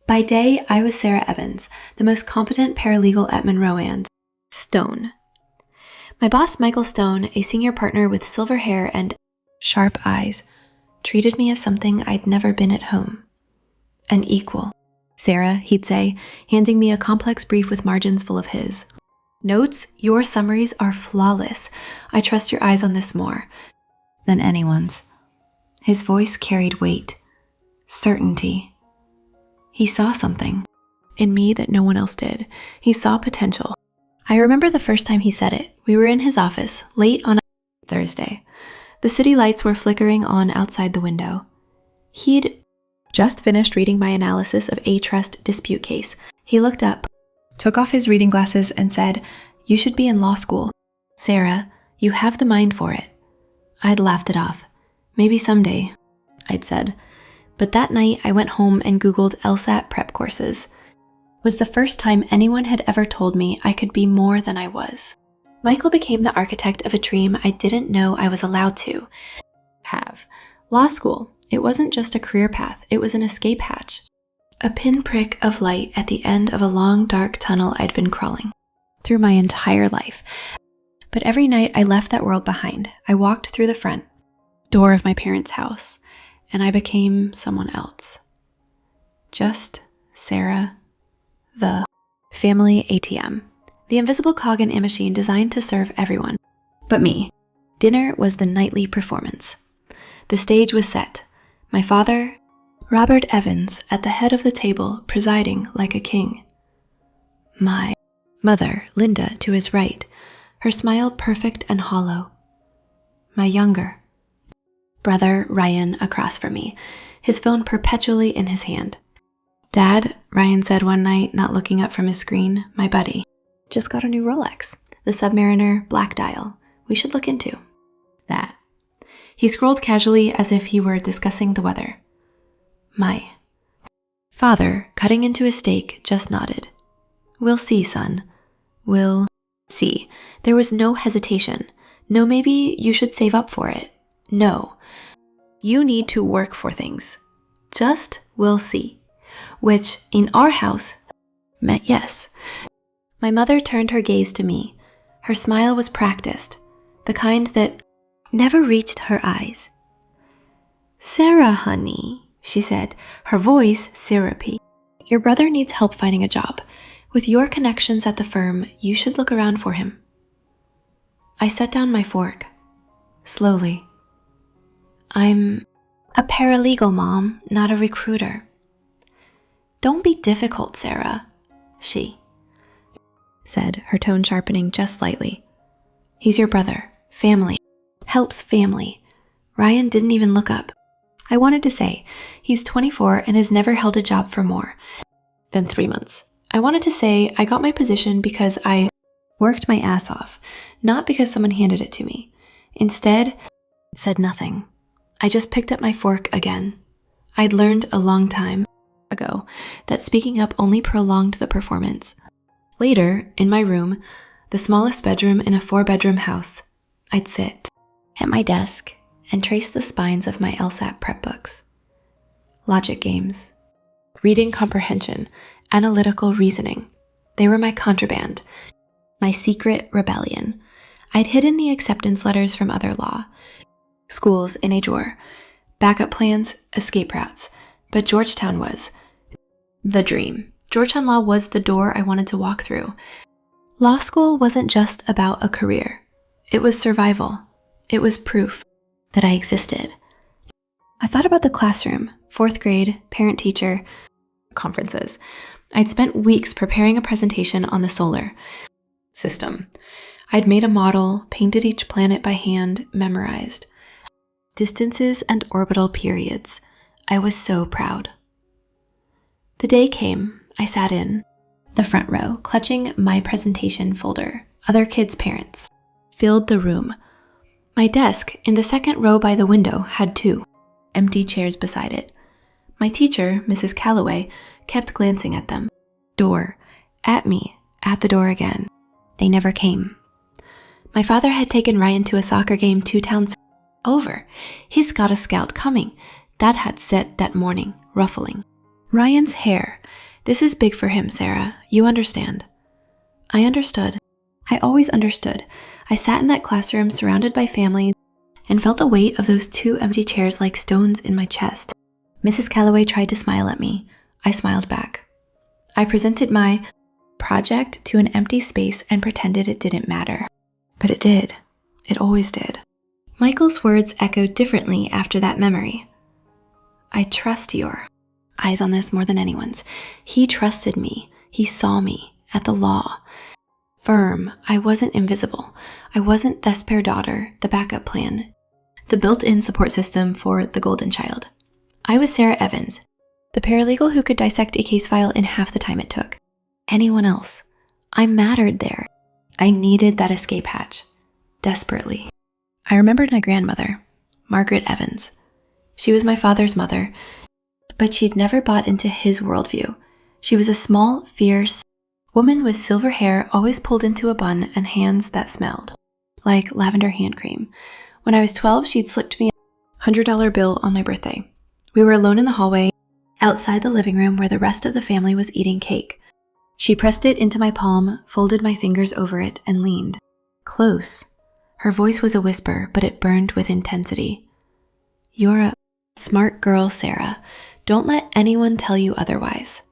By day, I was Sarah Evans, the most competent paralegal at Monroe and Stone. My boss, Michael Stone, a senior partner with silver hair and sharp eyes, treated me as something I'd never been at home. An equal. Sarah, he'd say, handing me a complex brief with margins full of his. Notes, your summaries are flawless. I trust your eyes on this more than anyone's. His voice carried weight, certainty. He saw something in me that no one else did. He saw potential. I remember the first time he said it. We were in his office, late on a Thursday. The city lights were flickering on outside the window. He'd just finished reading my analysis of a trust dispute case. He looked up, took off his reading glasses, and said, "You should be in law school. Sarah, you have the mind for it." I'd laughed it off. "Maybe someday," I'd said. But that night, I went home and Googled LSAT prep courses. It was the first time anyone had ever told me I could be more than I was. Michael became the architect of a dream I didn't know I was allowed to have. Law school. It wasn't just a career path, it was an escape hatch. A pinprick of light at the end of a long, dark tunnel I'd been crawling through my entire life. But every night I left that world behind. I walked through the front door of my parents' house, and I became someone else. Just Sarah, the family ATM. The invisible cog in a machine designed to serve everyone but me. Dinner was the nightly performance. The stage was set. My father, Robert Evans, at the head of the table, presiding like a king. My mother, Linda, to his right, her smile perfect and hollow. My younger brother, Ryan, across from me, his phone perpetually in his hand. "Dad," Ryan said one night, not looking up from his screen, "my buddy just got a new Rolex, the Submariner Black Dial. We should look into that." He scrolled casually as if he were discussing the weather. My father, cutting into a steak, just nodded. "We'll see, son. We'll see." There was no hesitation. No, maybe you should save up for it. No. You need to work for things. Just "we'll see." Which, in our house, meant yes. My mother turned her gaze to me. Her smile was practiced, the kind that never reached her eyes. "Sarah, honey," she said, her voice syrupy. "Your brother needs help finding a job. With your connections at the firm, you should look around for him." I set down my fork. Slowly. "I'm a paralegal, Mom, not a recruiter." "Don't be difficult, Sarah," she said, her tone sharpening just slightly. "He's your brother. Family. Helps family." Ryan didn't even look up. I wanted to say, he's 24 and has never held a job for more than 3 months. I wanted to say I got my position because I worked my ass off, not because someone handed it to me. Instead, said nothing. I just picked up my fork again. I'd learned a long time ago that speaking up only prolonged the performance. Later, in my room, the smallest bedroom in a 4-bedroom house, I'd sit at my desk and trace the spines of my LSAT prep books. Logic games, reading comprehension, analytical reasoning. They were my contraband, my secret rebellion. I'd hidden the acceptance letters from other law schools in a drawer, backup plans, escape routes. But Georgetown was the dream. Georgetown Law was the door I wanted to walk through. Law school wasn't just about a career. It was survival. It was proof that I existed. I thought about the classroom, 4th grade, parent-teacher conferences. I'd spent weeks preparing a presentation on the solar system. I'd made a model, painted each planet by hand, memorized distances and orbital periods. I was so proud. The day came. I sat in the front row, clutching my presentation folder. Other kids' parents filled the room. My desk in the 2nd row by the window had 2 empty chairs beside it. My teacher, Mrs. Calloway, kept glancing at them. Door. At me. At the door again. They never came. My father had taken Ryan to a soccer game 2 towns over. He's got a scout coming. That had set that morning, ruffling. Ryan's hair. This is big for him, Sarah. You understand. I understood. I always understood. I sat in that classroom surrounded by family and felt the weight of those 2 empty chairs like stones in my chest. Mrs. Calloway tried to smile at me. I smiled back. I presented my project to an empty space and pretended it didn't matter. But it did. It always did. Michael's words echoed differently after that memory. I trust your eyes on this more than anyone's. He trusted me. He saw me at the law. Firm. I wasn't invisible. I wasn't the spare daughter, the backup plan, the built-in support system for the golden child. I was Sarah Evans, the paralegal who could dissect a case file in half the time it took. Anyone else. I mattered there. I needed that escape hatch. Desperately. I remembered my grandmother, Margaret Evans. She was my father's mother, but she'd never bought into his worldview. She was a small, fierce woman with silver hair always pulled into a bun and hands that smelled like lavender hand cream. When I was 12, she'd slipped me a $100 bill on my birthday. We were alone in the hallway, outside the living room where the rest of the family was eating cake. She pressed it into my palm, folded my fingers over it, and leaned. Close. Her voice was a whisper, but it burned with intensity. You're a smart girl, Sarah. Don't let anyone tell you otherwise.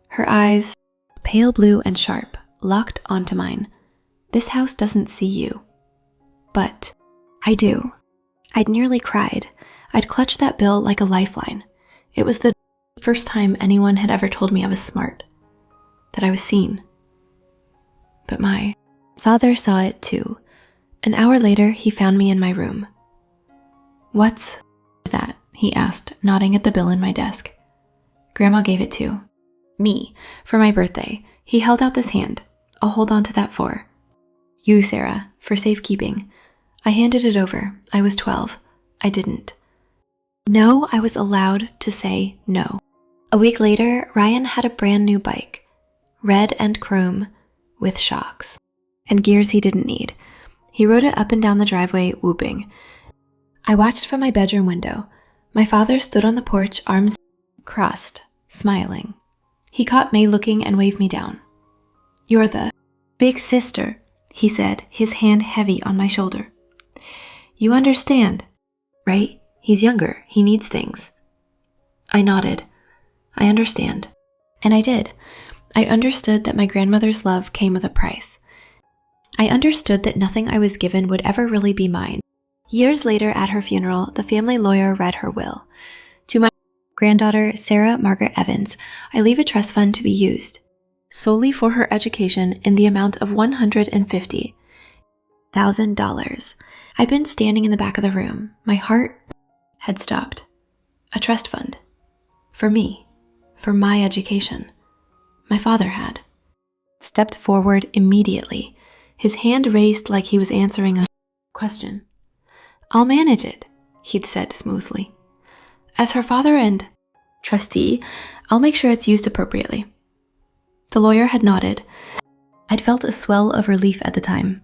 Her eyes, pale blue and sharp, locked onto mine. This house doesn't see you. But I do. I'd nearly cried. I'd clutched that bill like a lifeline. It was the first time anyone had ever told me I was smart, that I was seen. But my father saw it too. An hour later, he found me in my room. What's that? He asked, nodding at the bill in my desk. Grandma gave it to me for my birthday. He held out this hand. I'll hold on to that for you, Sarah, for safekeeping. I handed it over. I was 12. I didn't. No, I was allowed to say no. A week later, Ryan had a brand new bike, red and chrome, with shocks and gears he didn't need. He rode it up and down the driveway, whooping. I watched from my bedroom window. My father stood on the porch, arms crossed, smiling. He caught May looking and waved me down. You're the big sister, he said, his hand heavy on my shoulder. You understand, right? He's younger. He needs things. I nodded. I understand. And I did. I understood that my grandmother's love came with a price. I understood that nothing I was given would ever really be mine. Years later at her funeral, the family lawyer read her will. To my granddaughter, Sarah Margaret Evans, I leave a trust fund to be used solely for her education in the amount of $150,000. I'd been standing in the back of the room. My heart had stopped. A trust fund. For me. For my education. My father had. Stepped forward immediately, his hand raised like he was answering a question. I'll manage it, he'd said smoothly. As her father and trustee, I'll make sure it's used appropriately. The lawyer had nodded. I'd felt a swell of relief at the time.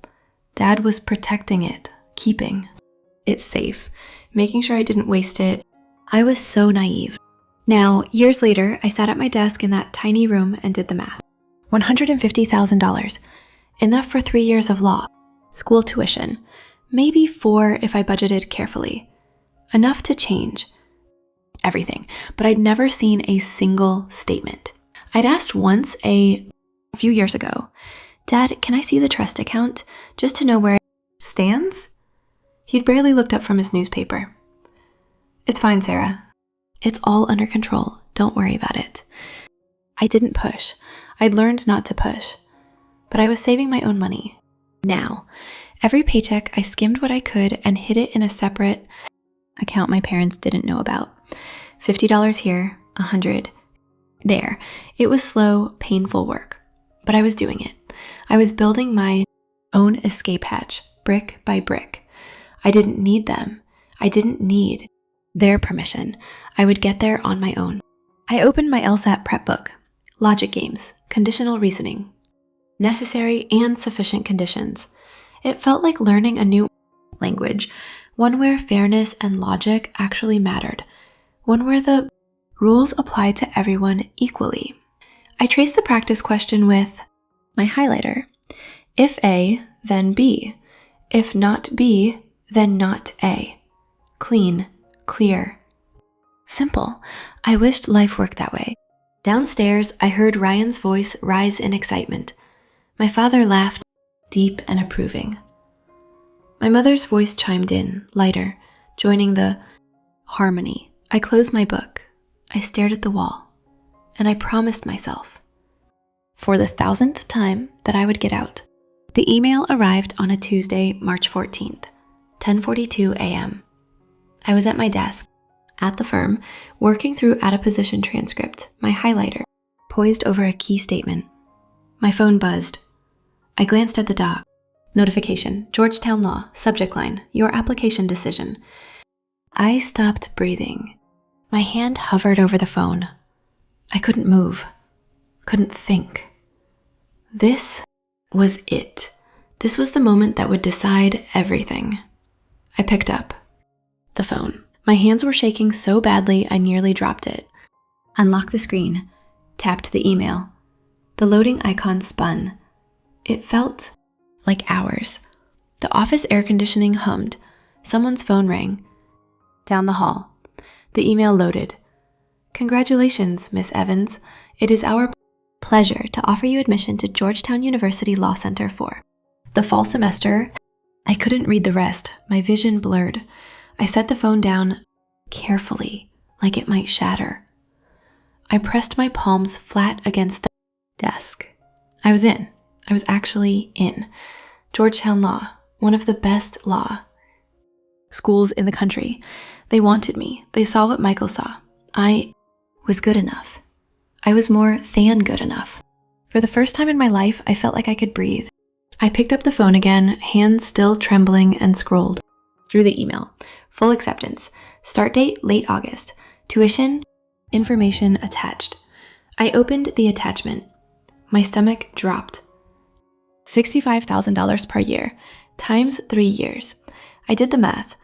Dad was protecting it, keeping it safe, making sure I didn't waste it. I was so naive. Now, years later, I sat at my desk in that tiny room and did the math. $150,000. Enough for 3 years of law, school tuition, maybe 4 if I budgeted carefully. Enough to change everything, but I'd never seen a single statement. I'd asked once a few years ago, Dad, can I see the trust account just to know where it stands? He'd barely looked up from his newspaper. It's fine, Sarah. It's all under control. Don't worry about it. I didn't push. I'd learned not to push. But I was saving my own money. Now, every paycheck I skimmed what I could and hid it in a separate account my parents didn't know about. $50 here, $100 there. It was slow, painful work, but I was doing it. I was building my own escape hatch, brick by brick. I didn't need them. I didn't need their permission. I would get there on my own. I opened my LSAT prep book, logic games, conditional reasoning, necessary and sufficient conditions. It felt like learning a new language, one where fairness and logic actually mattered, one where the Rules apply to everyone equally. I traced the practice question with my highlighter. If A, then B. If not B, then not A. Clean, clear. Simple. I wished life worked that way. Downstairs, I heard Ryan's voice rise in excitement. My father laughed, deep and approving. My mother's voice chimed in, lighter, joining the harmony. I closed my book. I stared at the wall, and I promised myself, for the 1,000th time, that I would get out. The email arrived on a Tuesday, March 14th, 10:42 a.m. I was at my desk, at the firm, working through out-of-position transcript, my highlighter, poised over a key statement. My phone buzzed. I glanced at the dock. Notification, Georgetown Law, subject line, your application decision. I stopped breathing. My hand hovered over the phone. I couldn't move, couldn't think. This was it. This was the moment that would decide everything. I picked up the phone. My hands were shaking so badly I nearly dropped it. Unlocked the screen, tapped the email. The loading icon spun. It felt like hours. The office air conditioning hummed. Someone's phone rang. Down the hall. The email loaded. Congratulations, Miss Evans. It is our pleasure to offer you admission to Georgetown University Law Center for the fall semester. I couldn't read the rest. My vision blurred. I set the phone down carefully, like it might shatter. I pressed my palms flat against the desk. I was in. I was actually in. Georgetown Law, one of the best law schools in the country. They wanted me. They saw what Michael saw. I was good enough. I was more than good enough. For the first time in my life, I felt like I could breathe. I picked up the phone again, hands still trembling, and scrolled through the email. Full acceptance. Start date, late August. Tuition, information attached. I opened the attachment. My stomach dropped. $65,000 per year, times 3 years. I did the math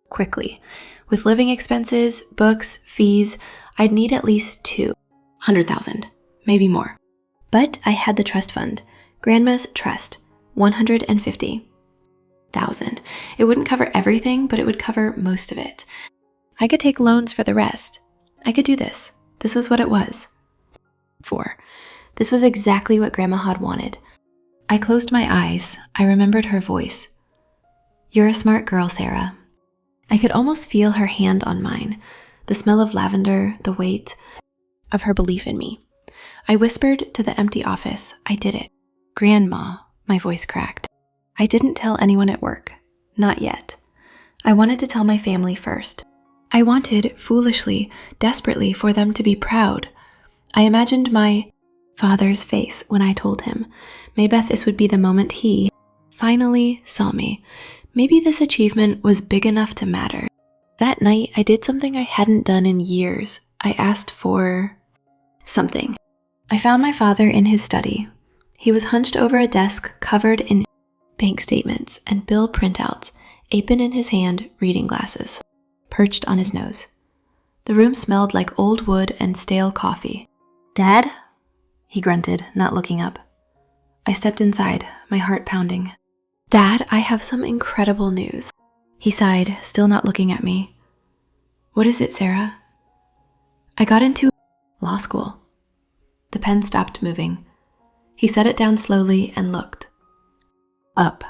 quickly. With living expenses, books, fees, I'd need at least $200,000, maybe more. But I had the trust fund, Grandma's trust, $150,000. It wouldn't cover everything, but it would cover most of it. I could take loans for the rest. I could do this. This was what it was. 4. This was exactly what Grandma had wanted. I closed my eyes. I remembered her voice. You're a smart girl, Sarah. I could almost feel her hand on mine, the smell of lavender, the weight of her belief in me. I whispered to the empty office, I did it. Grandma, my voice cracked. I didn't tell anyone at work. Not yet. I wanted to tell my family first. I wanted, foolishly, desperately, for them to be proud. I imagined my father's face when I told him. Maybe this would be the moment he finally saw me. Maybe this achievement was big enough to matter. That night, I did something I hadn't done in years. I asked for something. I found my father in his study. He was hunched over a desk covered in bank statements and bill printouts, apron in his hand, reading glasses, perched on his nose. The room smelled like old wood and stale coffee. Dad? He grunted, not looking up. I stepped inside, my heart pounding. Dad, I have some incredible news. He sighed, still not looking at me. What is it, Sarah? I got into law school. The pen stopped moving. He set it down slowly and looked up.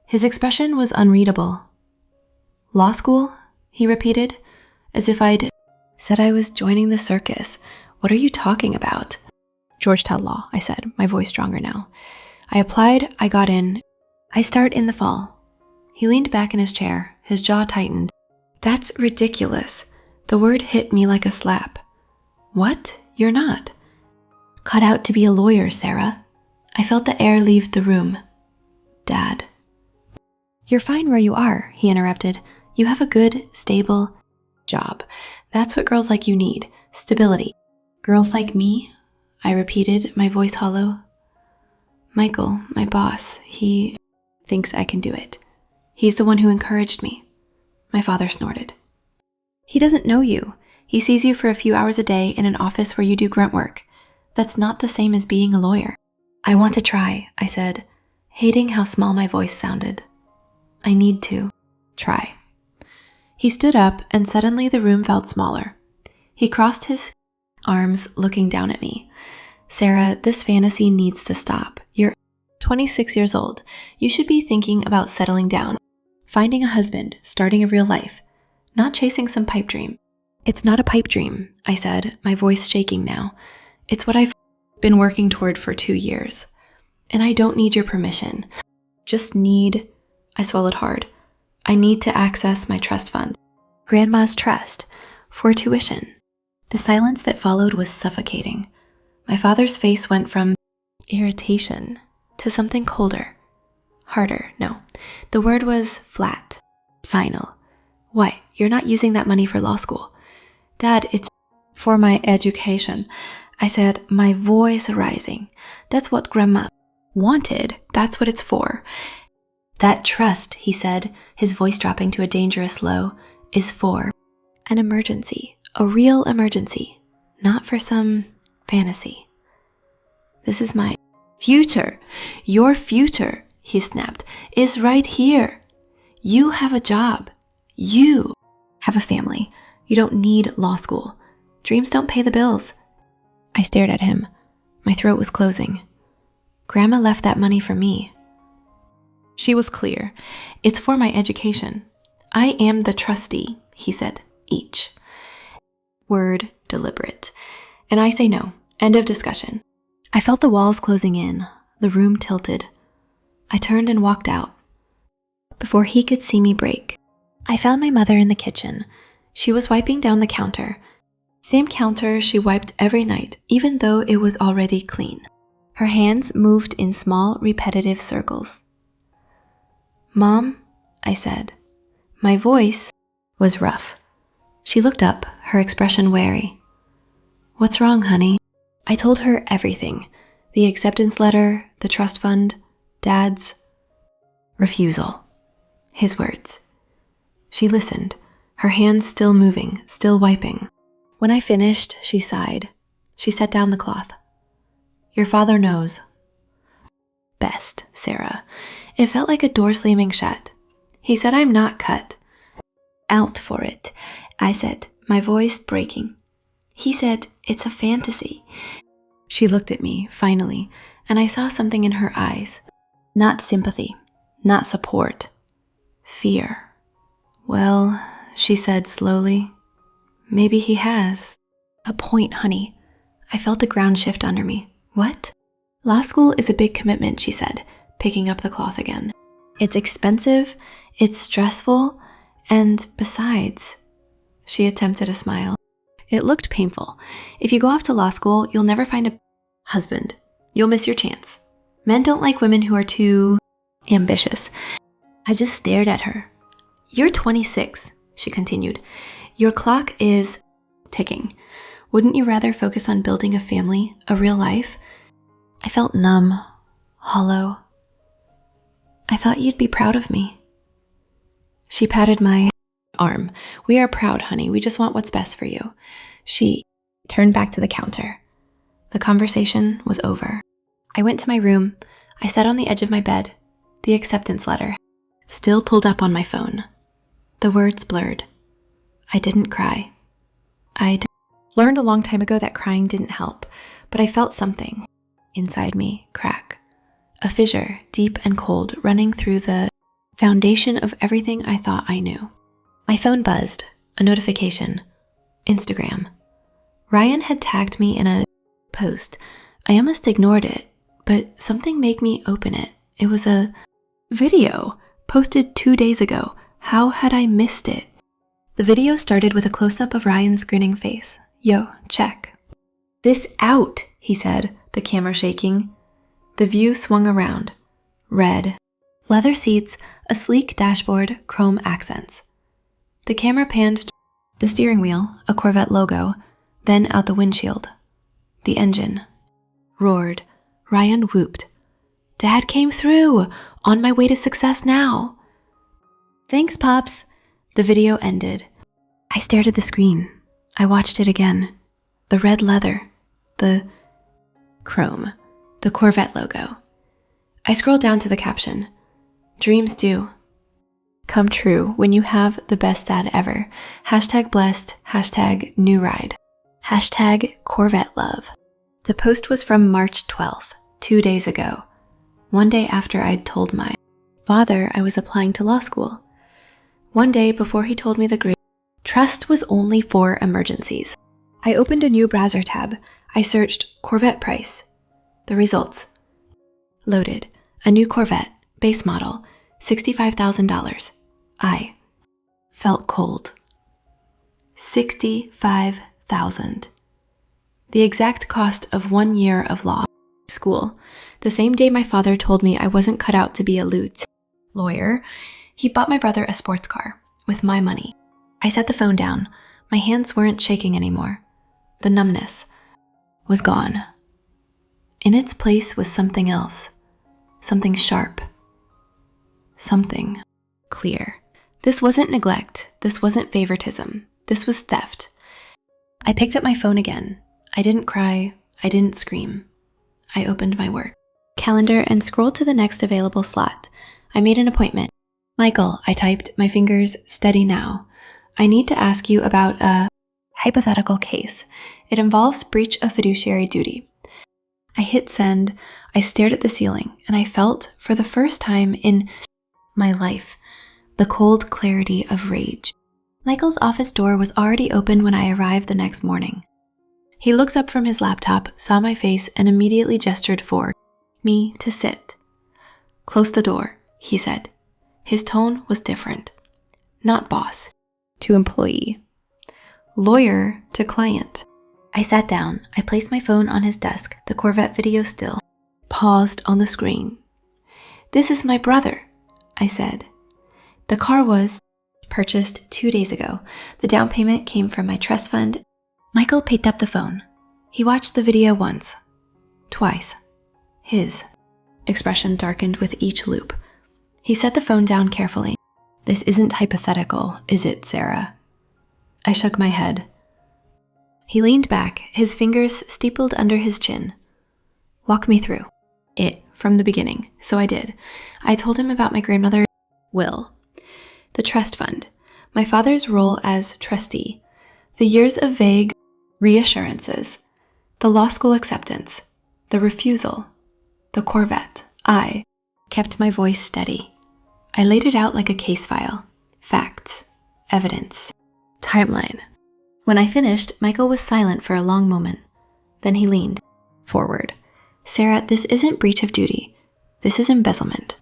His expression was unreadable. Law school? He repeated, as if I'd said I was joining the circus. What are you talking about? Georgetown Law, I said, my voice stronger now. I applied, I got in. I start in the fall. He leaned back in his chair, his jaw tightened. That's ridiculous. The word hit me like a slap. What? You're not. Cut out to be a lawyer, Sarah. I felt the air leave the room. Dad. You're fine where you are, he interrupted. You have a good, stable job. That's what girls like you need. Stability. Girls like me? I repeated, my voice hollow. Michael, my boss, he thinks I can do it. He's the one who encouraged me. My father snorted. He doesn't know you. He sees you for a few hours a day in an office where you do grunt work. That's not the same as being a lawyer. I want to try, I said, hating how small my voice sounded. I need to try. He stood up and suddenly the room felt smaller. He crossed his arms, looking down at me. Sarah, this fantasy needs to stop. You're 26 years old. You should be thinking about settling down, finding a husband, starting a real life, not chasing some pipe dream. It's not a pipe dream, I said, my voice shaking now. It's what I've been working toward for 2 years. And I don't need your permission. I swallowed hard. I need to access my trust fund. Grandma's trust for tuition. The silence that followed was suffocating. My father's face went from irritation to something colder, harder. No, the word was flat, final. What? You're not using that money for law school. Dad, it's for my education. I said, my voice rising. That's what Grandma wanted. That's what it's for. That trust, he said, his voice dropping to a dangerous low, is for an emergency, a real emergency, not for some fantasy. This is my future. Your future, he snapped, is right here. You have a job. You have a family. You don't need law school. Dreams don't pay the bills. I stared at him. My throat was closing. Grandma left that money for me. She was clear. It's for my education. I am the trustee, he said, each. Word deliberate. And I say no. End of discussion. I felt the walls closing in, the room tilted. I turned and walked out. Before he could see me break, I found my mother in the kitchen. She was wiping down the counter. Same counter she wiped every night, even though it was already clean. Her hands moved in small, repetitive circles. Mom, I said. My voice was rough. She looked up, her expression wary. What's wrong, honey? I told her everything. The acceptance letter, the trust fund, Dad's refusal. His words. She listened, her hands still moving, still wiping. When I finished, she sighed. She set down the cloth. Your father knows. Best, Sarah. It felt like a door slamming shut. He said I'm not cut out for it. I said, my voice breaking. He said, it's a fantasy. She looked at me, finally, and I saw something in her eyes. Not sympathy, not support. Fear. Well, she said slowly, maybe he has a point, honey. I felt the ground shift under me. What? Law school is a big commitment, she said, picking up the cloth again. It's expensive, it's stressful, and besides, she attempted a smile. It looked painful. If you go off to law school, you'll never find a husband. You'll miss your chance. Men don't like women who are too ambitious. I just stared at her. You're 26, she continued. Your clock is ticking. Wouldn't you rather focus on building a family, a real life? I felt numb, hollow. I thought you'd be proud of me. She patted my arm. We are proud, honey. We just want what's best for you. She turned back to the counter. The conversation was over. I went to my room. I sat on the edge of my bed. The acceptance letter still pulled up on my phone. The words blurred. I didn't cry. I'd learned a long time ago that crying didn't help, but I felt something inside me crack. A fissure, deep and cold, running through the foundation of everything I thought I knew. My phone buzzed. A notification. Instagram. Ryan had tagged me in a post. I almost ignored it, but something made me open it. It was a video posted 2 days ago. How had I missed it? The video started with a close-up of Ryan's grinning face. Yo, check. This out, he said, the camera shaking. The view swung around. Red. Leather seats, a sleek dashboard, chrome accents. The camera panned to the steering wheel, a Corvette logo, then out the windshield. The engine roared. Ryan whooped. Dad came through! On my way to success now! Thanks, Pops. The video ended. I stared at the screen. I watched it again. The red leather, the chrome, the Corvette logo. I scrolled down to the caption. Dreams do come true when you have the best dad ever. #blessed, #new ride, #Corvette love. The post was from March 12th, 2 days ago, one day after I'd told my father I was applying to law school. One day before he told me the grade, trust was only for emergencies. I opened a new browser tab. I searched Corvette price. The results. Loaded. A new Corvette, base model, $65,000. I felt cold. $65,000. The exact cost of 1 year of law school. The same day my father told me I wasn't cut out to be a lawyer, he bought my brother a sports car with my money. I set the phone down. My hands weren't shaking anymore. The numbness was gone. In its place was something else. Something sharp. Something clear. This wasn't neglect. This wasn't favoritism. This was theft. I picked up my phone again. I didn't cry. I didn't scream. I opened my work calendar and scrolled to the next available slot. I made an appointment. Michael, I typed, my fingers steady now. I need to ask you about a hypothetical case. It involves breach of fiduciary duty. I hit send. I stared at the ceiling, and I felt, for the first time in my life, the cold clarity of rage. Michael's office door was already open when I arrived the next morning. He looked up from his laptop, saw my face, and immediately gestured for me to sit. Close the door, he said. His tone was different. Not boss to employee. Lawyer to client. I sat down. I placed my phone on his desk, the Corvette video still paused on the screen. This is my brother, I said. The car was purchased 2 days ago. The down payment came from my trust fund. Michael picked up the phone. He watched the video once, twice. His expression darkened with each loop. He set the phone down carefully. This isn't hypothetical, is it, Sarah? I shook my head. He leaned back, his fingers steepled under his chin. Walk me through it from the beginning. So I did. I told him about my grandmother's will, the trust fund, my father's role as trustee, the years of vague reassurances, the law school acceptance, the refusal, the Corvette. I kept my voice steady. I laid it out like a case file. Facts, evidence, timeline. When I finished, Michael was silent for a long moment. Then he leaned forward. Sarah, this isn't breach of duty. This is embezzlement.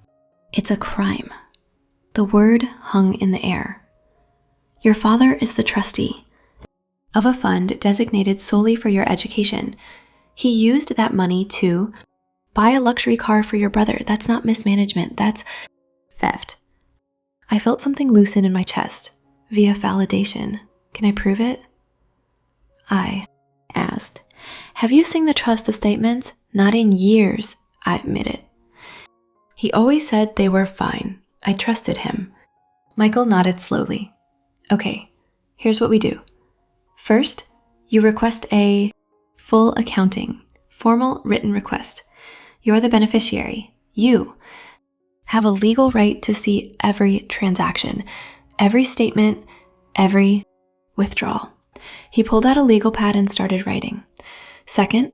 It's a crime. The word hung in the air. Your father is the trustee of a fund designated solely for your education. He used that money to buy a luxury car for your brother. That's not mismanagement. That's theft. I felt something loosen in my chest via validation. Can I prove it? I asked. Have you seen the trust statements? Not in years, I admitted. He always said they were fine. I trusted him. Michael nodded slowly. Okay, here's what we do. First, you request a full accounting, formal written request. You're the beneficiary. You have a legal right to see every transaction, every statement, every withdrawal. He pulled out a legal pad and started writing. Second,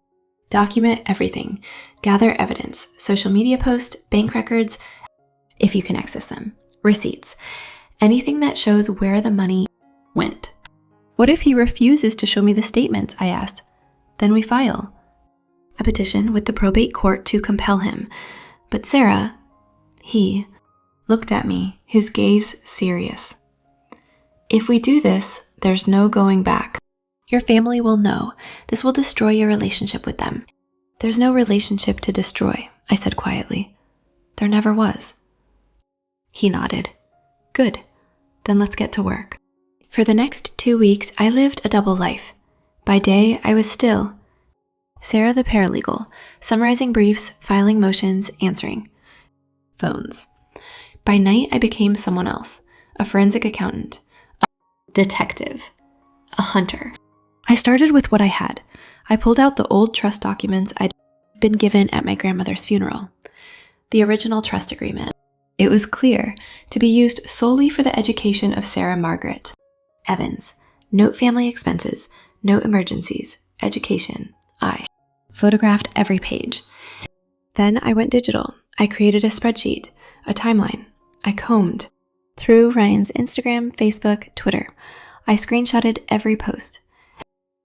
document everything. Gather evidence, social media posts, bank records, if you can access them, receipts, anything that shows where the money went. What if he refuses to show me the statements? I asked. Then we file a petition with the probate court to compel him. But Sarah, he looked at me, his gaze serious. If we do this, there's no going back. Your family will know. This will destroy your relationship with them. There's no relationship to destroy, I said quietly. There never was. He nodded. Good. Then let's get to work. For the next 2 weeks, I lived a double life. By day, I was still Sarah the paralegal, summarizing briefs, filing motions, answering phones. By night, I became someone else, a forensic accountant, a detective, a hunter. I started with what I had. I pulled out the old trust documents I'd been given at my grandmother's funeral. The original trust agreement. It was clear to be used solely for the education of Sarah Margaret Evans. Note family expenses, note emergencies, education. I photographed every page. Then I went digital. I created a spreadsheet, a timeline. I combed through Ryan's Instagram, Facebook, Twitter. I screenshotted every post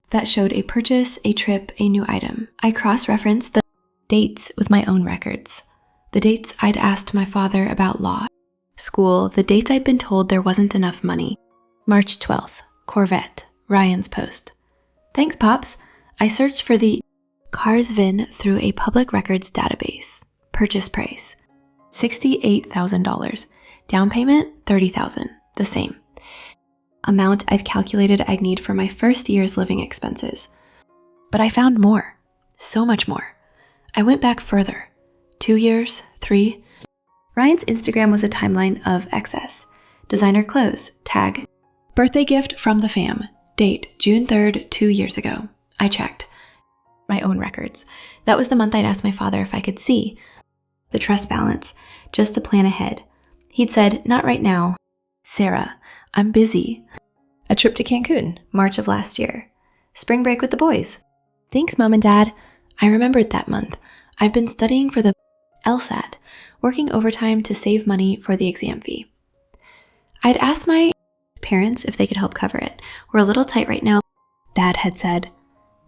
that showed a purchase, a trip, a new item. I cross-referenced the dates with my own records. The dates I'd asked my father about law, school, the dates I'd been told there wasn't enough money. March 12th, Corvette, Ryan's post. Thanks, Pops. I searched for the car's VIN through a public records database. Purchase price, $68,000. Down payment, $30,000, the same. Amount I've calculated I'd need for my first year's living expenses. But I found more, so much more. I went back further, 2 years, 3. Ryan's Instagram was a timeline of excess. Designer clothes, tag, birthday gift from the fam, date, June 3rd, 2 years ago. I checked my own records. That was the month I'd asked my father if I could see the trust balance, just to plan ahead. He'd said, not right now. Sarah, I'm busy. A trip to Cancun, March of last year. Spring break with the boys. Thanks, Mom and Dad. I remembered that month. I've been studying for the LSAT, working overtime to save money for the exam fee. I'd asked my parents if they could help cover it. We're a little tight right now, Dad had said.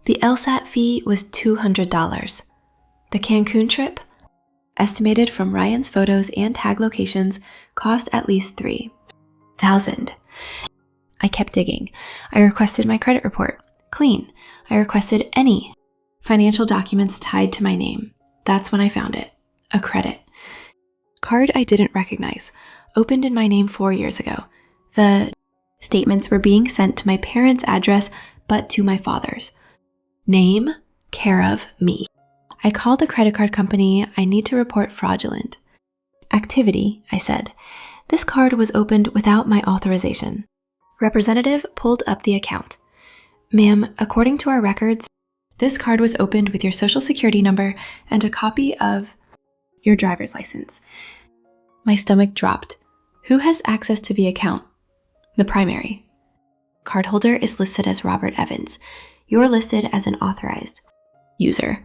The LSAT fee was $200. The Cancun trip, estimated from Ryan's photos and tag locations, cost at least $3,000. I kept digging. I requested my credit report. Clean. I requested any financial documents tied to my name. That's when I found it. A credit card I didn't recognize, opened in my name 4 years ago. The statements were being sent to my parents' address, but to my father's. Name, care of, me. I called the credit card company. I need to report fraudulent activity, I said. This card was opened without my authorization. Representative pulled up the account. Ma'am, according to our records, this card was opened with your social security number and a copy of your driver's license. My stomach dropped. Who has access to the account? The primary. Cardholder is listed as Robert Evans. You're listed as an authorized user.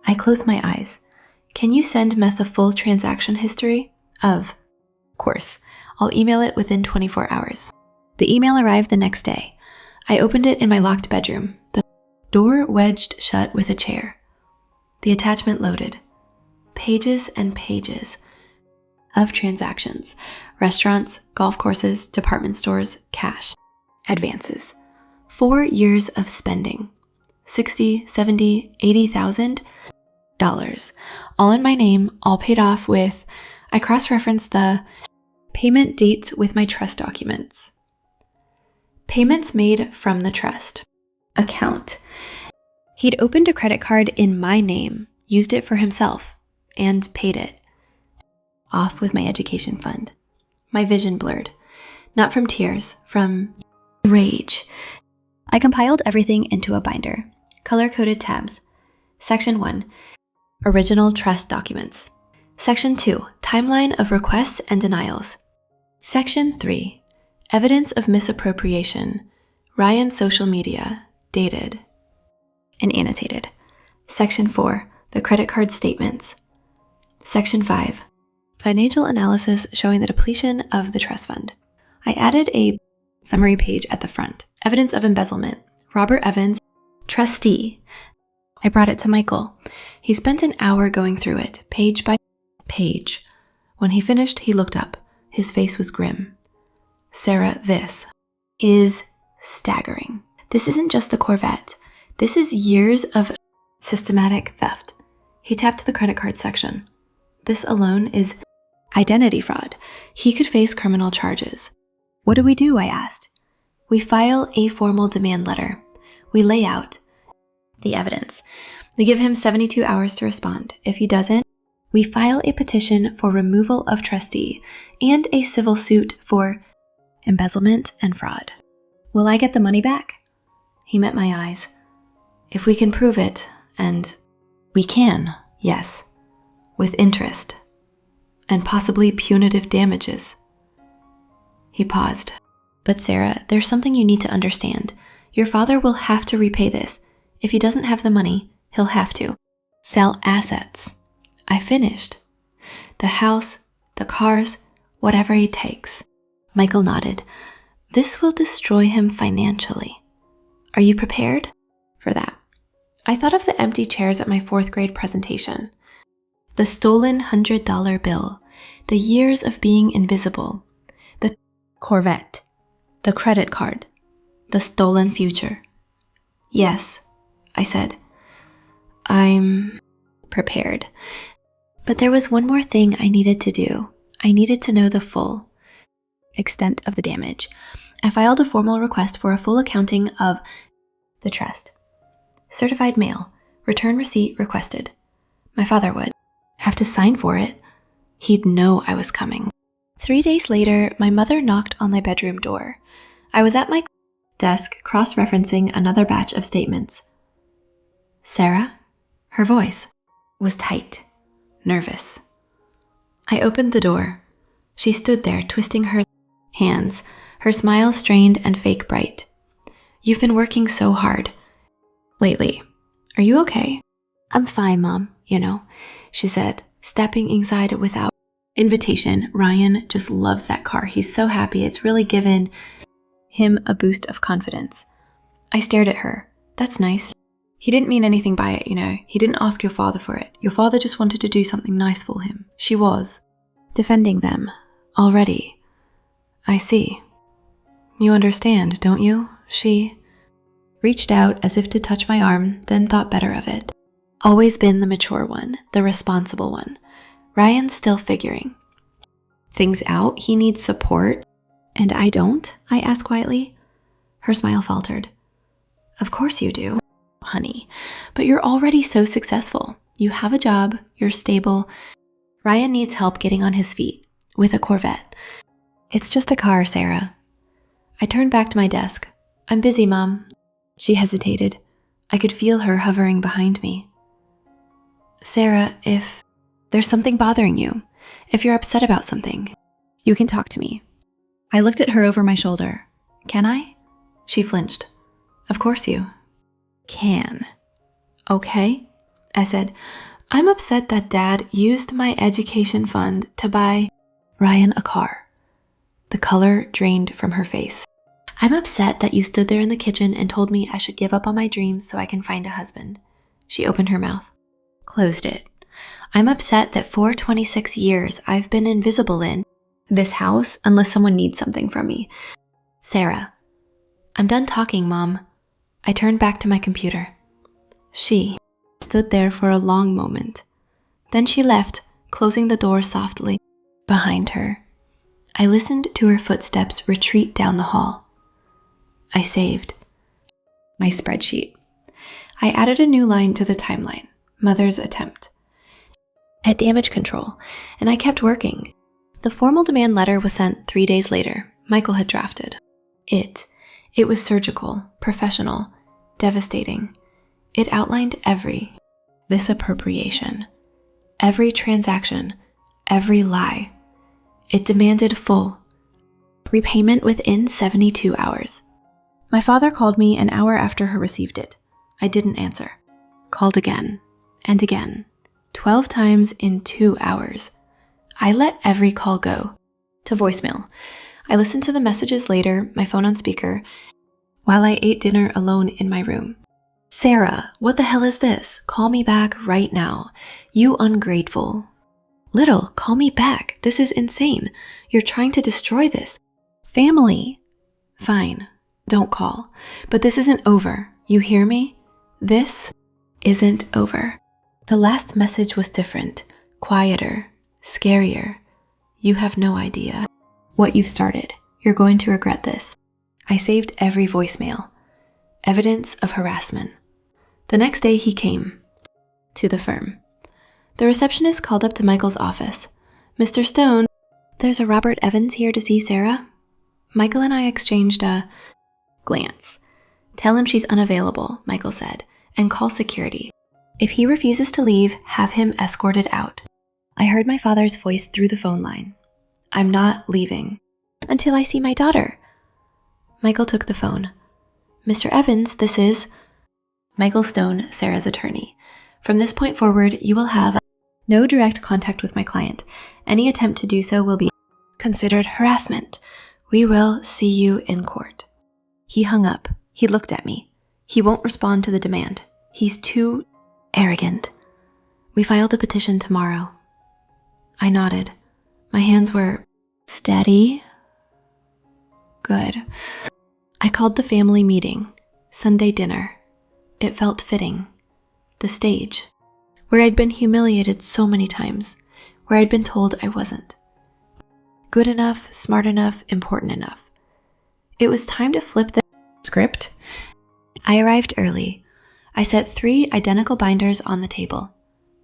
I closed my eyes. Can you send Meth a full transaction history? Of course. I'll email it within 24 hours. The email arrived the next day. I opened it in my locked bedroom, the door wedged shut with a chair. The attachment loaded. Pages and pages of transactions. Restaurants, golf courses, department stores, cash, advances. 4 years of spending. $60,000, $70,000, $80,000. All in my name, all paid off with, I cross-referenced the payment dates with my trust documents. Payments made from the trust account. He'd opened a credit card in my name, used it for himself, and paid it off with my education fund. My vision blurred. Not from tears, from rage. I compiled everything into a binder. Color-coded tabs. Section 1, Original Trust Documents. Section 2, Timeline of Requests and Denials. Section 3, Evidence of Misappropriation. Ryan's social media, dated and annotated. Section 4, The Credit Card Statements. Section 5, Financial Analysis showing the depletion of the trust fund. I added a summary page at the front. Evidence of embezzlement. Robert Evans, trustee. I brought it to Michael. He spent an hour going through it, page by page. When he finished, he looked up. His face was grim. Sarah, this is staggering. This isn't just the Corvette. This is years of systematic theft. He tapped the credit card section. This alone is identity fraud. He could face criminal charges. What do we do? I asked. We file a formal demand letter. We lay out the evidence. We give him 72 hours to respond. If he doesn't, we file a petition for removal of trustee and a civil suit for embezzlement and fraud. Will I get the money back? He met my eyes. If we can prove it, and we can, yes, with interest, and possibly punitive damages. He paused. But Sarah, there's something you need to understand. Your father will have to repay this. If he doesn't have the money, he'll have to sell assets. I finished. The house, the cars, whatever he takes. Michael nodded. This will destroy him financially. Are you prepared for that? I thought of the empty chairs at my 4th grade presentation. The stolen $100 bill. The years of being invisible. The Corvette. The credit card. The stolen future. Yes, I said. I'm prepared. But there was one more thing I needed to do. I needed to know the full extent of the damage. I filed a formal request for a full accounting of the trust. Certified mail. Return receipt requested. My father would have to sign for it. He'd know I was coming. 3 days later, my mother knocked on my bedroom door. I was at my desk cross-referencing another batch of statements. Sarah? Her voice was tight, nervous. I opened the door. She stood there, twisting her hands, her smile strained and fake bright. You've been working so hard lately. Are you okay? I'm fine, Mom, she said, stepping inside without invitation. Ryan just loves that car. He's so happy. It's really given him a boost of confidence. I stared at her. That's nice. He didn't mean anything by it, He didn't ask your father for it. Your father just wanted to do something nice for him. She was defending them already. I see. You understand, don't you? She reached out as if to touch my arm, then thought better of it. Always been the mature one, the responsible one. Ryan's still figuring things out. He needs support. And I don't? I asked quietly. Her smile faltered. Of course you do, honey. But you're already so successful. You have a job, you're stable. Ryan needs help getting on his feet with a Corvette. It's just a car, Sarah. I turned back to my desk. I'm busy, Mom. She hesitated. I could feel her hovering behind me. Sarah, if there's something bothering you, if you're upset about something, you can talk to me. I looked at her over my shoulder. Can I? She flinched. Of course you can. Okay, I said. I'm upset that Dad used my education fund to buy Ryan a car. The color drained from her face. I'm upset that you stood there in the kitchen and told me I should give up on my dreams so I can find a husband. She opened her mouth, closed it. I'm upset that for 26 years I've been invisible in this house unless someone needs something from me. Sarah, I'm done talking, Mom. I turned back to my computer. She stood there for a long moment. Then she left, closing the door softly behind her. I listened to her footsteps retreat down the hall. I saved my spreadsheet. I added a new line to the timeline, Mother's attempt at damage control, and I kept working. The formal demand letter was sent 3 days later. Michael had drafted it. It was surgical, professional, devastating. It outlined every misappropriation, every transaction, every lie. It demanded full repayment within 72 hours. My father called me an hour after he received it. I didn't answer. Called again and again, 12 times in 2 hours. I let every call go to voicemail. I listened to the messages later, my phone on speaker, while I ate dinner alone in my room. Sarah, what the hell is this? Call me back right now. You ungrateful. Little, call me back. This is insane. You're trying to destroy this family. Fine, don't call. But this isn't over. You hear me? This isn't over. The last message was different, quieter, scarier. You have no idea what you've started. You're going to regret this. I saved every voicemail. Evidence of harassment. The next day he came to the firm. The receptionist called up to Michael's office. Mr. Stone, there's a Robert Evans here to see Sarah. Michael and I exchanged a glance. Tell him she's unavailable, Michael said, and call security. If he refuses to leave, have him escorted out. I heard my father's voice through the phone line. I'm not leaving until I see my daughter. Michael took the phone. Mr. Evans, this is Michael Stone, Sarah's attorney. From this point forward, you will have no direct contact with my client. Any attempt to do so will be considered harassment. We will see you in court. He hung up. He looked at me. He won't respond to the demand. He's too arrogant. We filed the petition tomorrow. I nodded. My hands were steady. Good. I called the family meeting, Sunday dinner. It felt fitting. The stage, where I'd been humiliated so many times, where I'd been told I wasn't good enough, smart enough, important enough. It was time to flip the script. I arrived early. I set 3 identical binders on the table.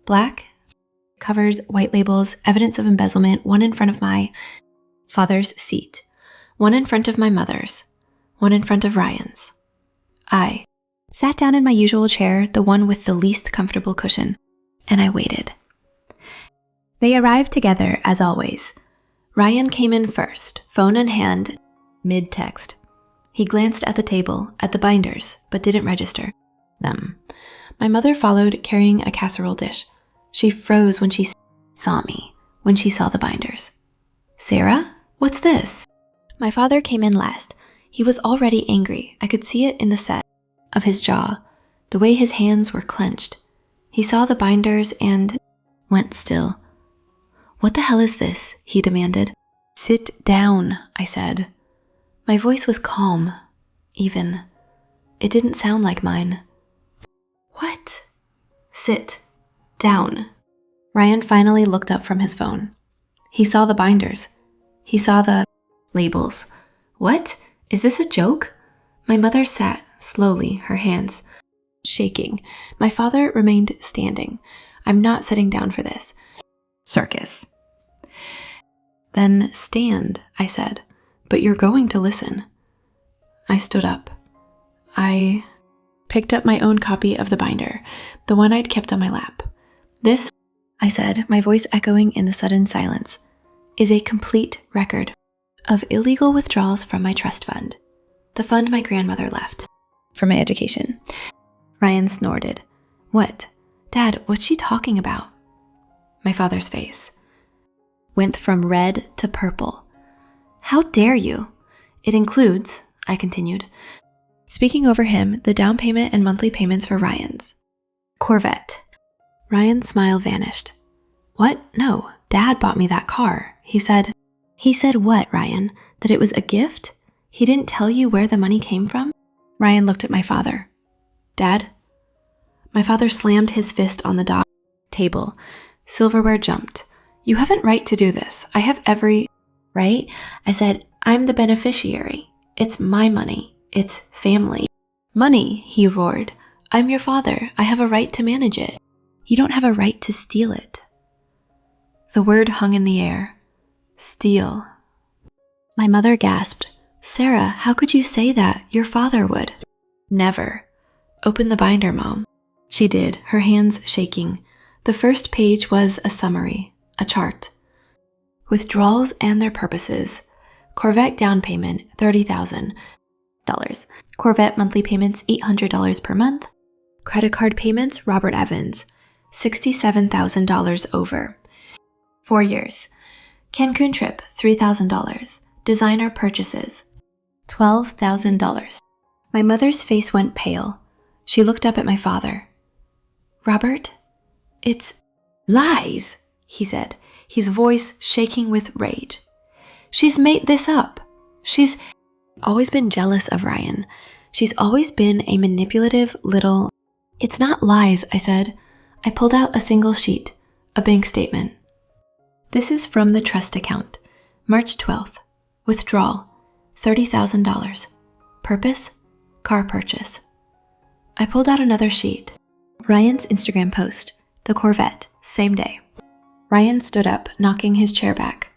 Black covers, white labels, evidence of embezzlement, one in front of my father's seat, one in front of my mother's, one in front of Ryan's. I sat down in my usual chair, the one with the least comfortable cushion, and I waited. They arrived together, as always. Ryan came in first, phone in hand, mid-text. He glanced at the table, at the binders, but didn't register them. My mother followed, carrying a casserole dish. She froze when she saw me, when she saw the binders. Sarah, what's this? My father came in last. He was already angry. I could see it in the set of his jaw, the way his hands were clenched. He saw the binders and went still. What the hell is this? He demanded. Sit down, I said. My voice was calm, even. It didn't sound like mine. What? Sit down. Ryan finally looked up from his phone. He saw the binders. He saw the labels. What? Is this a joke? My mother sat slowly, her hands shaking. My father remained standing. I'm not sitting down for this circus. Then stand, I said. But you're going to listen. I stood up. I picked up my own copy of the binder, the one I'd kept on my lap. This, I said, my voice echoing in the sudden silence, is a complete record of illegal withdrawals from my trust fund, the fund my grandmother left for my education. Ryan snorted. What? Dad, what's she talking about? My father's face went from red to purple. How dare you? It includes, I continued, speaking over him, the down payment and monthly payments for Ryan's Corvette. Ryan's smile vanished. What? No, Dad bought me that car. He said what, Ryan? That it was a gift? He didn't tell you where the money came from? Ryan looked at my father. Dad? My father slammed his fist on the table. Silverware jumped. You haven't right to do this. I have every right. I said, I'm the beneficiary. It's my money. It's family money, he roared. I'm your father. I have a right to manage it. You don't have a right to steal it. The word hung in the air. Steal. My mother gasped. Sarah, how could you say that? Your father would. Never. Open the binder, Mom. She did, her hands shaking. The first page was a summary, a chart. Withdrawals and their purposes. Corvette down payment, $30,000. Corvette monthly payments, $800 per month. Credit card payments, Robert Evans, $67,000 over. 4 years. Cancun trip, $3,000. Designer purchases, $12,000. My mother's face went pale. She looked up at my father. Robert, it's lies, he said, his voice shaking with rage. She's made this up. She's always been jealous of Ryan. She's always been a manipulative little... It's not lies, I said. I pulled out a single sheet, a bank statement. This is from the trust account. March 12th. Withdrawal, $30,000. Purpose, car purchase. I pulled out another sheet. Ryan's Instagram post, the Corvette, same day. Ryan stood up, knocking his chair back.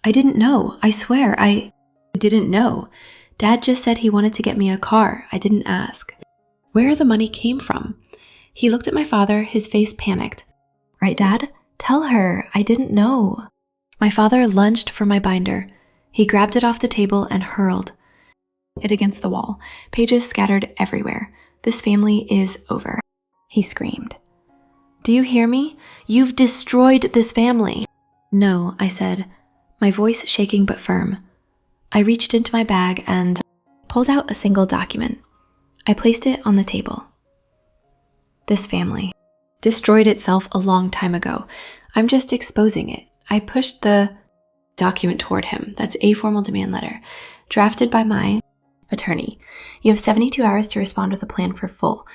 I didn't know. I swear, I didn't know. Dad just said he wanted to get me a car. I didn't ask. Where the money came from? He looked at my father, his face panicked. Right, Dad? Tell her. I didn't know. My father lunged for my binder. He grabbed it off the table and hurled it against the wall. Pages scattered everywhere. This family is over. He screamed. Do you hear me? You've destroyed this family. No, I said, my voice shaking but firm. I reached into my bag and pulled out a single document. I placed it on the table. This family destroyed itself a long time ago. I'm just exposing it. I pushed the document toward him. That's a formal demand letter, drafted by my attorney. You have 72 hours to respond with a plan for full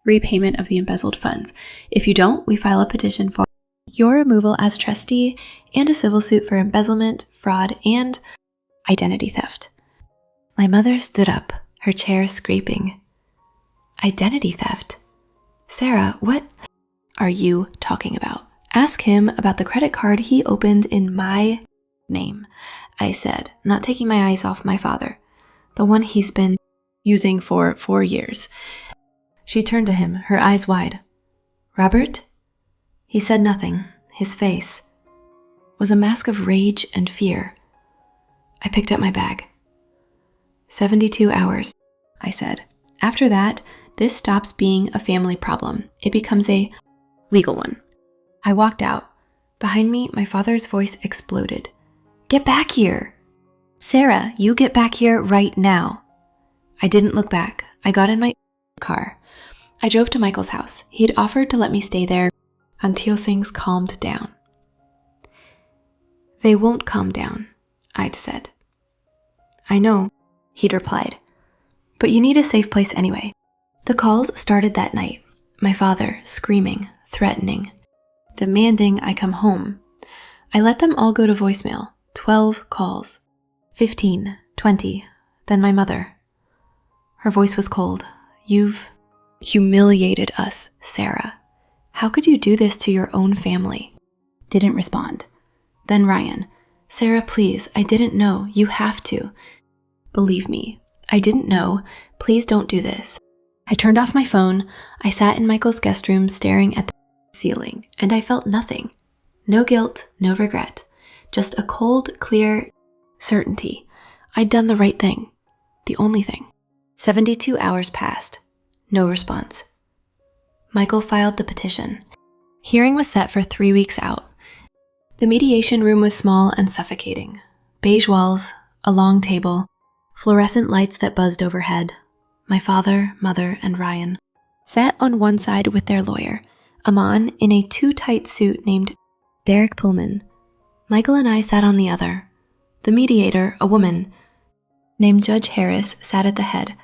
repayment of the embezzled funds. If you don't, we file a petition for your removal as trustee and a civil suit for embezzlement, fraud, and identity theft. My mother stood up, her chair scraping. Identity theft? Sarah, what are you talking about? Ask him about the credit card he opened in my name, I said, not taking my eyes off my father, the one he's been using for 4 years. She turned to him, her eyes wide. Robert? He said nothing. His face was a mask of rage and fear. I picked up my bag. 72 hours, I said. After that, this stops being a family problem. It becomes a legal one. I walked out. Behind me, my father's voice exploded. Get back here! Sarah, you get back here right now. I didn't look back. I got in my car. I drove to Michael's house. He'd offered to let me stay there until things calmed down. They won't calm down, I'd said. I know, he'd replied, but you need a safe place anyway. The calls started that night. My father screaming, threatening, demanding I come home. I let them all go to voicemail. 12 calls. 15, 20, then my mother. Her voice was cold. You've humiliated us, Sarah. How could you do this to your own family? Didn't respond. Then Ryan. Sarah, please, I didn't know. You have to. Believe me, I didn't know. Please don't do this. I turned off my phone. I sat in Michael's guest room staring at the ceiling, and I felt nothing. No guilt, no regret. Just a cold, clear certainty. I'd done the right thing. The only thing. 72 hours passed. No response. Michael filed the petition. Hearing was set for 3 weeks out. The mediation room was small and suffocating. Beige walls, a long table, fluorescent lights that buzzed overhead. My father, mother, and Ryan sat on one side with their lawyer, Aman in a too-tight suit named Derek Pullman. Michael and I sat on the other. The mediator, a woman named Judge Harris, sat at the head.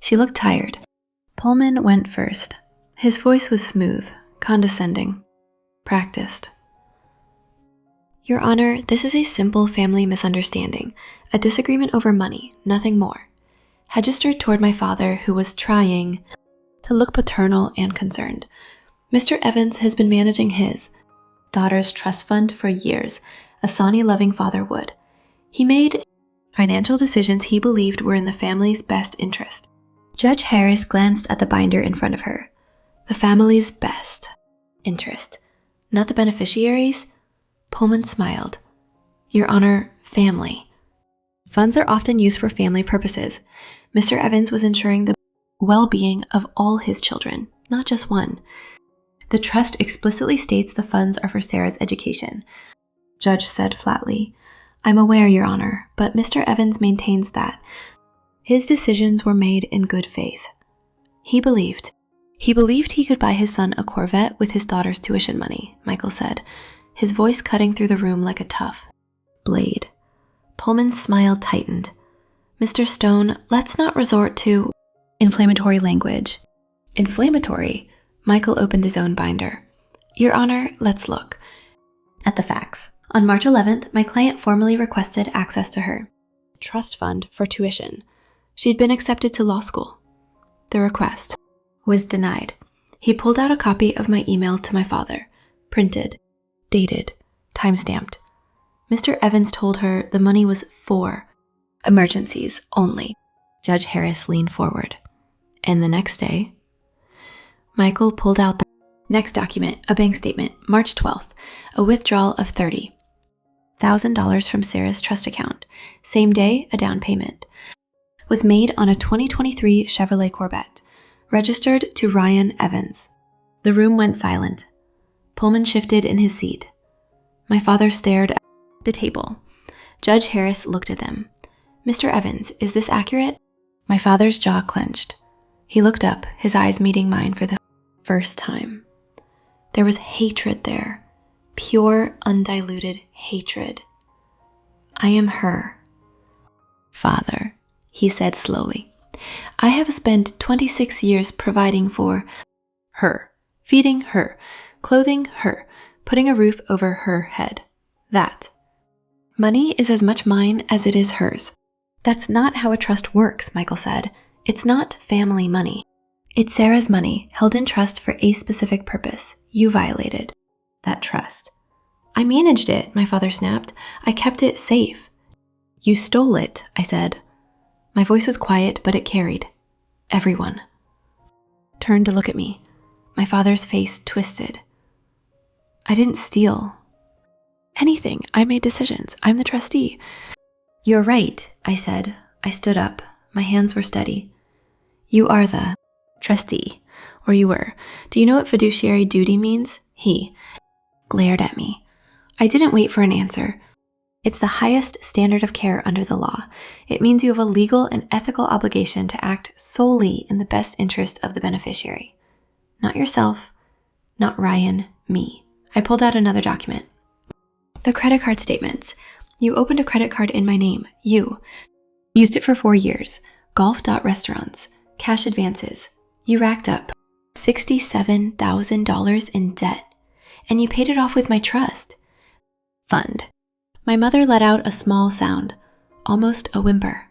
She looked tired. Pullman went first. His voice was smooth, condescending, practiced. Your Honor, this is a simple family misunderstanding, a disagreement over money, nothing more. I gestured toward my father, who was trying to look paternal and concerned. Mr. Evans has been managing his daughter's trust fund for years, a Sonny-loving father would. He made financial decisions he believed were in the family's best interest. Judge Harris glanced at the binder in front of her. The family's best interest, not the beneficiaries. Pullman smiled. Your Honor, family. Funds are often used for family purposes. Mr. Evans was ensuring the well-being of all his children, not just one. The trust explicitly states the funds are for Sarah's education. Judge said flatly, I'm aware, Your Honor, but Mr. Evans maintains that his decisions were made in good faith. He believed he could buy his son a Corvette with his daughter's tuition money, Michael said, his voice cutting through the room like a tough blade. Pullman's smile tightened. Mr. Stone, let's not resort to inflammatory language. Inflammatory? Michael opened his own binder. Your Honor, let's look at the facts. On March 11th, my client formally requested access to her trust fund for tuition. She'd been accepted to law school. The request was denied. He pulled out a copy of my email to my father, printed, dated, time-stamped. Mr. Evans told her the money was for emergencies only. Judge Harris leaned forward. And the next day, Michael pulled out the next document, a bank statement, March 12th, a withdrawal of $30,000 from Sarah's trust account. Same day, a down payment was made on a 2023 Chevrolet Corvette, registered to Ryan Evans. The room went silent. Pullman shifted in his seat. My father stared at the table. Judge Harris looked at them. Mr. Evans, is this accurate? My father's jaw clenched. He looked up, his eyes meeting mine for the first time. There was hatred there. Pure, undiluted hatred. I am her. Father, he said slowly. I have spent 26 years providing for her, feeding her, clothing her, putting a roof over her head. That. Money is as much mine as it is hers. That's not how a trust works, Michael said. It's not family money. It's Sarah's money, held in trust for a specific purpose. You violated that trust. I managed it, my father snapped. I kept it safe. You stole it, I said. My voice was quiet, but it carried. Everyone turned to look at me. My father's face twisted. I didn't steal anything. I made decisions. I'm the trustee. You're right, I said. I stood up. My hands were steady. You are the trustee, or you were. Do you know what fiduciary duty means? He glared at me. I didn't wait for an answer. It's the highest standard of care under the law. It means you have a legal and ethical obligation to act solely in the best interest of the beneficiary. Not yourself, not Ryan, me. I pulled out another document. The credit card statements. You opened a credit card in my name. You used it for 4 years. Golf.restaurants. Cash advances. You racked up $67,000 in debt, and you paid it off with my trust fund. My mother let out a small sound, almost a whimper.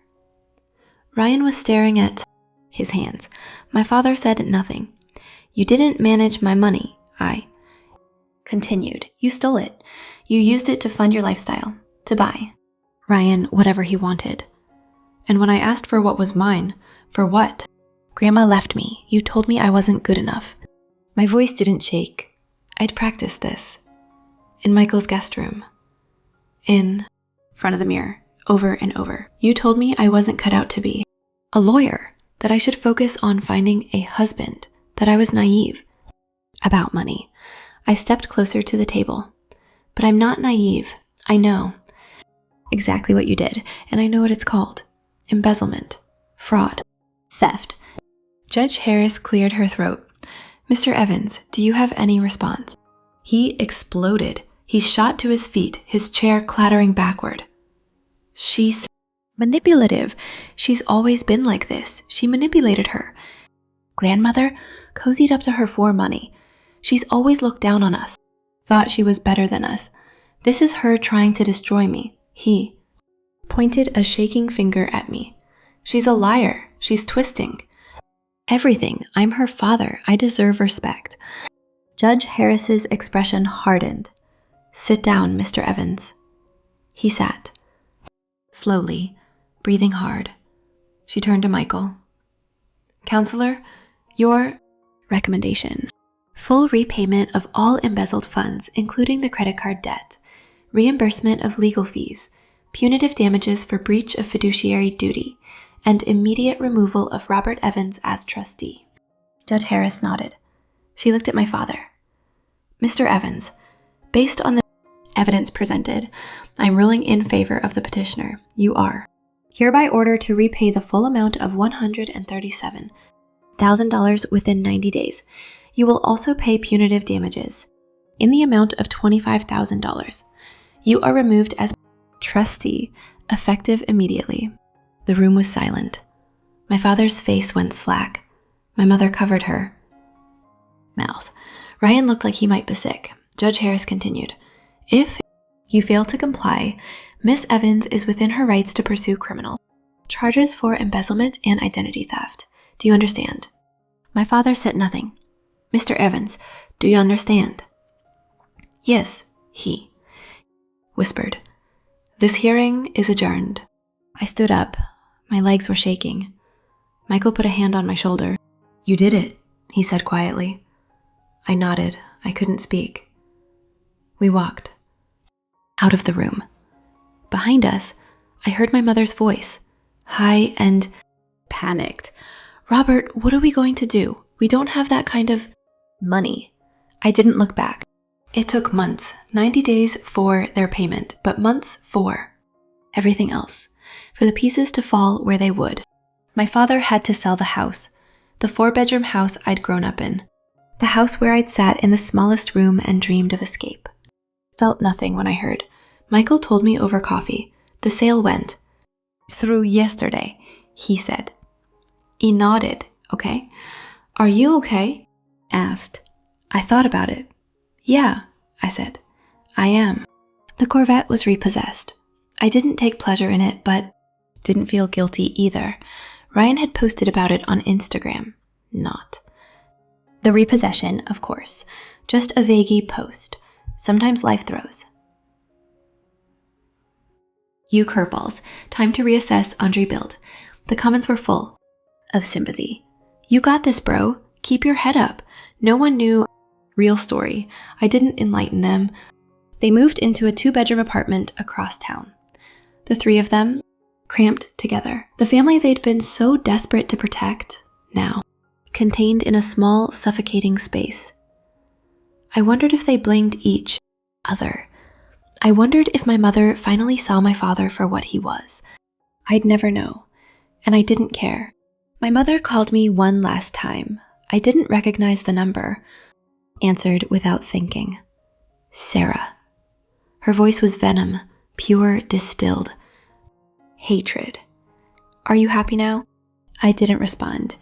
Ryan was staring at his hands. My father said nothing. You didn't manage my money, I continued. You stole it. You used it to fund your lifestyle, to buy Ryan whatever he wanted. And when I asked for what was mine, for what? Grandma left me. You told me I wasn't good enough. My voice didn't shake. I'd practiced this. In Michael's guest room. In front of the mirror, over and over. You told me I wasn't cut out to be a lawyer, that I should focus on finding a husband, that I was naive about money. I stepped closer to the table. But I'm not naive. I know exactly what you did, and I know what it's called. Embezzlement, fraud, theft. Judge Harris cleared her throat. Mr. Evans, do you have any response? He exploded. He shot to his feet, his chair clattering backward. She's manipulative. She's always been like this. She manipulated her. Grandmother cozied up to her for money. She's always looked down on us, thought she was better than us. This is her trying to destroy me. He pointed a shaking finger at me. She's a liar. She's twisting everything. I'm her father. I deserve respect. Judge Harris's expression hardened. Sit down, Mr. Evans. He sat, slowly, breathing hard. She turned to Michael. Counselor, your recommendation. Full repayment of all embezzled funds, including the credit card debt, reimbursement of legal fees, punitive damages for breach of fiduciary duty, and immediate removal of Robert Evans as trustee. Judge Harris nodded. She looked at my father. Mr. Evans, based on the evidence presented, I'm ruling in favor of the petitioner. You are hereby ordered to repay the full amount of $137,000 within 90 days. You will also pay punitive damages in the amount of $25,000. You are removed as trustee, effective immediately. The room was silent. My father's face went slack. My mother covered her mouth. Ryan looked like he might be sick. Judge Harris continued. If you fail to comply, Miss Evans is within her rights to pursue criminal charges for embezzlement and identity theft. Do you understand? My father said nothing. Mr. Evans, do you understand? Yes, he whispered. This hearing is adjourned. I stood up. My legs were shaking. Michael put a hand on my shoulder. "You did it," he said quietly. I nodded. I couldn't speak. We walked out of the room. Behind us, I heard my mother's voice, high and panicked. "Robert, what are we going to do? We don't have that kind of money." I didn't look back. It took months, 90 days for their payment, but months for everything else, for the pieces to fall where they would. My father had to sell the house, the 4-bedroom house I'd grown up in, the house where I'd sat in the smallest room and dreamed of escape. Felt nothing when I heard. Michael told me over coffee. The sale went through yesterday, he said. He nodded. "Okay. Are you okay?" asked. I thought about it. "Yeah," I said. "I am." The Corvette was repossessed. I didn't take pleasure in it, but didn't feel guilty either. Ryan had posted about it on Instagram. Not. The repossession, of course. Just a vague post. Sometimes life throws. You curveballs. Time to reassess Andre build. The comments were full of sympathy. "You got this, bro. Keep your head up." No one knew. Real story. I didn't enlighten them. They moved into a 2-bedroom apartment across town. The 3 of them, cramped together. The family they'd been so desperate to protect, now, contained in a small, suffocating space. I wondered if they blamed each other. I wondered if my mother finally saw my father for what he was. I'd never know, and I didn't care. My mother called me one last time. I didn't recognize the number. Answered without thinking. Sarah. Her voice was venom, pure distilled. Hatred. "Are you happy now?" I didn't respond.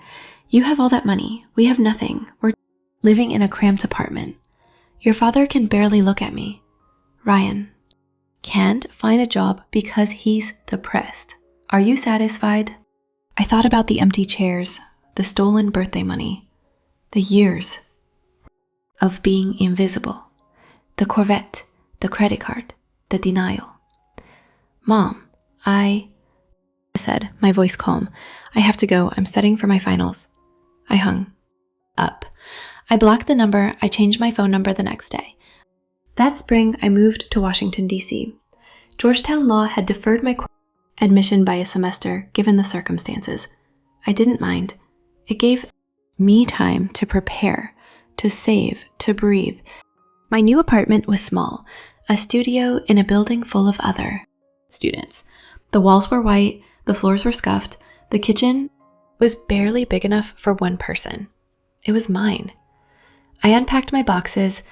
"You have all that money. We have nothing. We're living in a cramped apartment. Your father can barely look at me. Ryan can't find a job because he's depressed. Are you satisfied?" I thought about the empty chairs, the stolen birthday money, the years of being invisible, the Corvette, the credit card, the denial. "Mom, I said, my voice calm. "I have to go. I'm studying for my finals." I hung up. I blocked the number. I changed my phone number the next day. That spring, I moved to Washington, D.C. Georgetown Law had deferred my admission by a semester, given the circumstances. I didn't mind. It gave me time to prepare, to save, to breathe. My new apartment was small, a studio in a building full of other students. The walls were white, the floors were scuffed, the kitchen was barely big enough for one person. It was mine. I unpacked my boxes,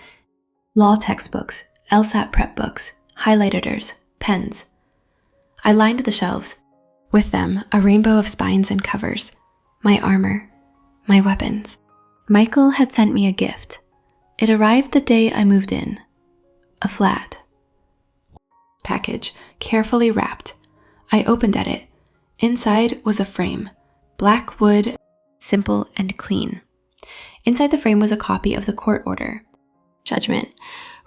law textbooks, LSAT prep books, highlighters, pens. I lined the shelves. With them, a rainbow of spines and covers. My armor, my weapons. Michael had sent me a gift. It arrived the day I moved in. A flat package, carefully wrapped. I opened at it. Inside was a frame, black wood, simple and clean. Inside the frame was a copy of the court order. Judgment.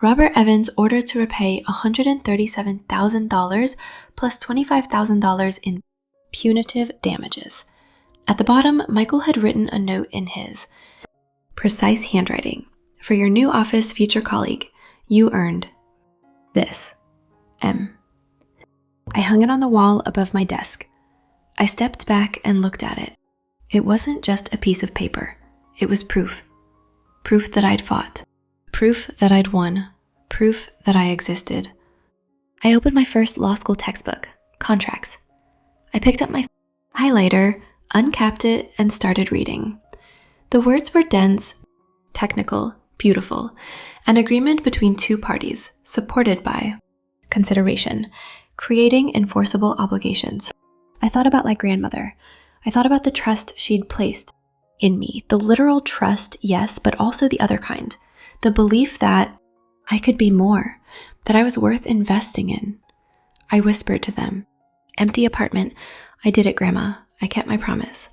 Robert Evans ordered to repay $137,000 plus $25,000 in punitive damages. At the bottom, Michael had written a note in his precise handwriting. "For your new office, future colleague, you earned this. M." I hung it on the wall above my desk. I stepped back and looked at it. It wasn't just a piece of paper. It was proof. Proof that I'd fought. Proof that I'd won. Proof that I existed. I opened my first law school textbook, Contracts. I picked up my highlighter, uncapped it, and started reading. The words were dense, technical, beautiful, an agreement between 2 parties, supported by consideration, creating enforceable obligations. I thought about my grandmother. I thought about the trust she'd placed in me. The literal trust, yes, but also the other kind. The belief that I could be more, that I was worth investing in. I whispered to them. "Empty apartment. I did it, Grandma. I kept my promise."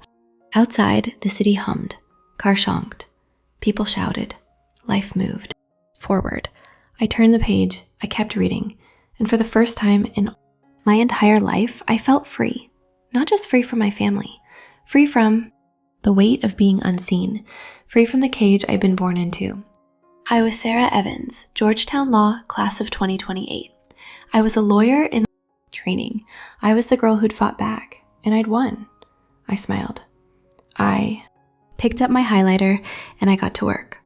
Outside, the city hummed. Cars honked. People shouted. Life moved. Forward. I turned the page. I kept reading. And for the first time in my entire life, I felt free. Not just free from my family. Free from the weight of being unseen, free from the cage I'd been born into. I was Sarah Evans, Georgetown Law, class of 2028. I was a lawyer in training. I was the girl who'd fought back, and I'd won. I smiled. I picked up my highlighter, and I got to work.